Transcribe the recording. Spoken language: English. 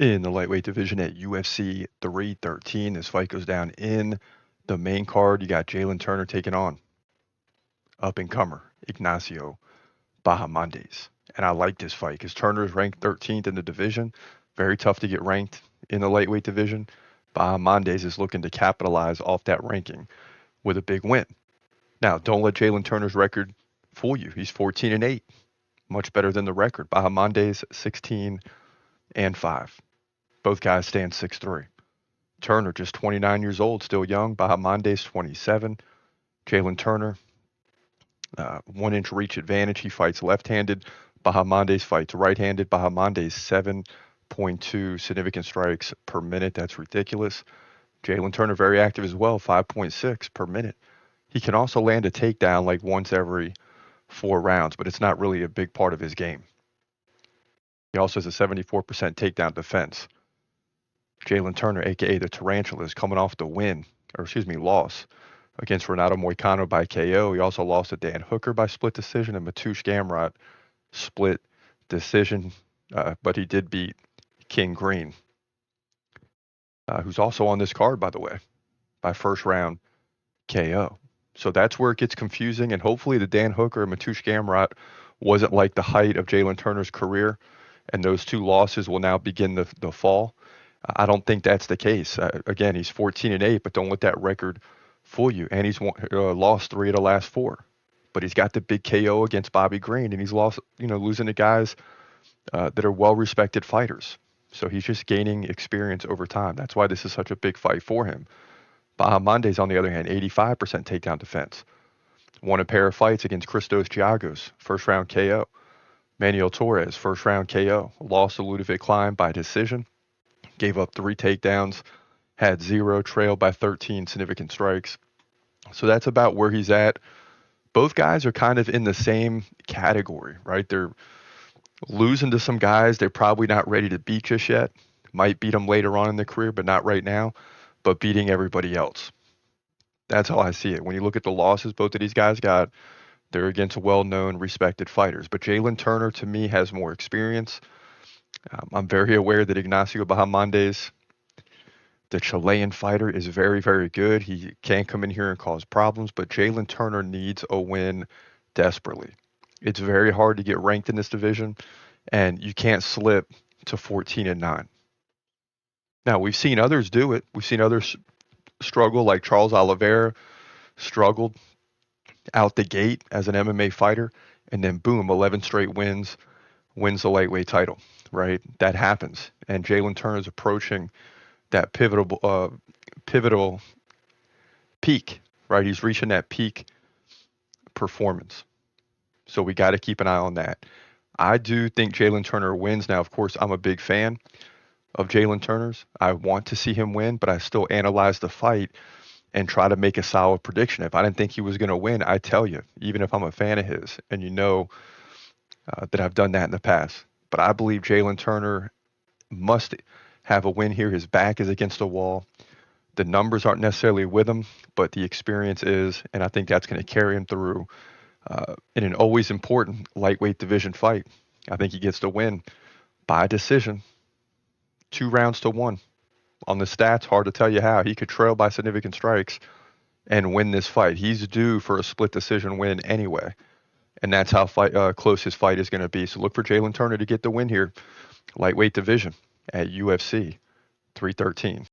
In the lightweight division at UFC 313, this fight goes down in the main card. You got Jalin Turner taking on up-and-comer Ignacio Bahamondes. And I like this fight because Turner is ranked 13th in the division. Very tough to get ranked in the lightweight division. Bahamondes is looking to capitalize off that ranking with a big win. Now, don't let Jalin Turner's record fool you. He's 14-8, much better than the record. Bahamondes 16-5. Both guys stand 6'3". Turner just 29 years old, still young. Bahamondes 27. Jalin Turner, 1-inch reach advantage. He fights left-handed. Bahamondes fights right-handed. Bahamondes 7.2 significant strikes per minute. That's ridiculous. Jalin Turner very active as well, 5.6 per minute. He can also land a takedown like once every 4 rounds, but it's not really a big part of his game. He also has a 74% takedown defense. Jalin Turner, a.k.a. the Tarantula, is coming off the loss against Renato Moicano by KO. He also lost to Dan Hooker by split decision and Mateusz Gamrot split decision, but he did beat King Green, who's also on this card, by the way, by first round KO. So that's where it gets confusing, and hopefully the Dan Hooker and Mateusz Gamrot wasn't like the height of Jalin Turner's career, and those 2 losses will now begin the fall. I don't think that's the case. Again, he's 14-8, but don't let that record fool you. And he's lost 3 of the last 4. But he's got the big KO against Bobby Green, and he's lost, losing to guys that are well-respected fighters. So he's just gaining experience over time. That's why this is such a big fight for him. Bahamondes, on the other hand, 85% takedown defense. Won a pair of fights against Christos Giagos, first-round KO. Manuel Torres, first-round KO. Lost to Ludovic Klein by decision. Gave up 3 takedowns, had 0, trailed by 13 significant strikes. So that's about where he's at. Both guys are kind of in the same category, right? They're losing to some guys they're probably not ready to beat just yet. Might beat them later on in their career, but not right now. But beating everybody else. That's how I see it. When you look at the losses both of these guys got, they're against well-known, respected fighters. But Jalin Turner, to me, has more experience. I'm very aware that Ignacio Bahamondes, the Chilean fighter, is very, very good. He can come in here and cause problems, but Jalin Turner needs a win desperately. It's very hard to get ranked in this division, and you can't slip to 14-9. Now, we've seen others do it. We've seen others struggle, like Charles Oliveira struggled out the gate as an MMA fighter, and then boom, 11 straight wins the lightweight title, right? That happens. And Jalin Turner is approaching that pivotal peak, right? He's reaching that peak performance. So we got to keep an eye on that. I do think Jalin Turner wins. Now, of course, I'm a big fan of Jalin Turner's. I want to see him win, but I still analyze the fight and try to make a solid prediction. If I didn't think he was going to win, I tell you, even if I'm a fan of his, and that I've done that in the past. But I believe Jalin Turner must have a win here. His back is against the wall. The numbers aren't necessarily with him, but the experience is, and I think that's going to carry him through in an always important lightweight division fight. I think he gets the win by decision, 2 rounds to 1. On the stats, hard to tell you how. He could trail by significant strikes and win this fight. He's due for a split decision win anyway. And that's how close his fight is going to be. So look for Jalin Turner to get the win here. Lightweight division at UFC 313.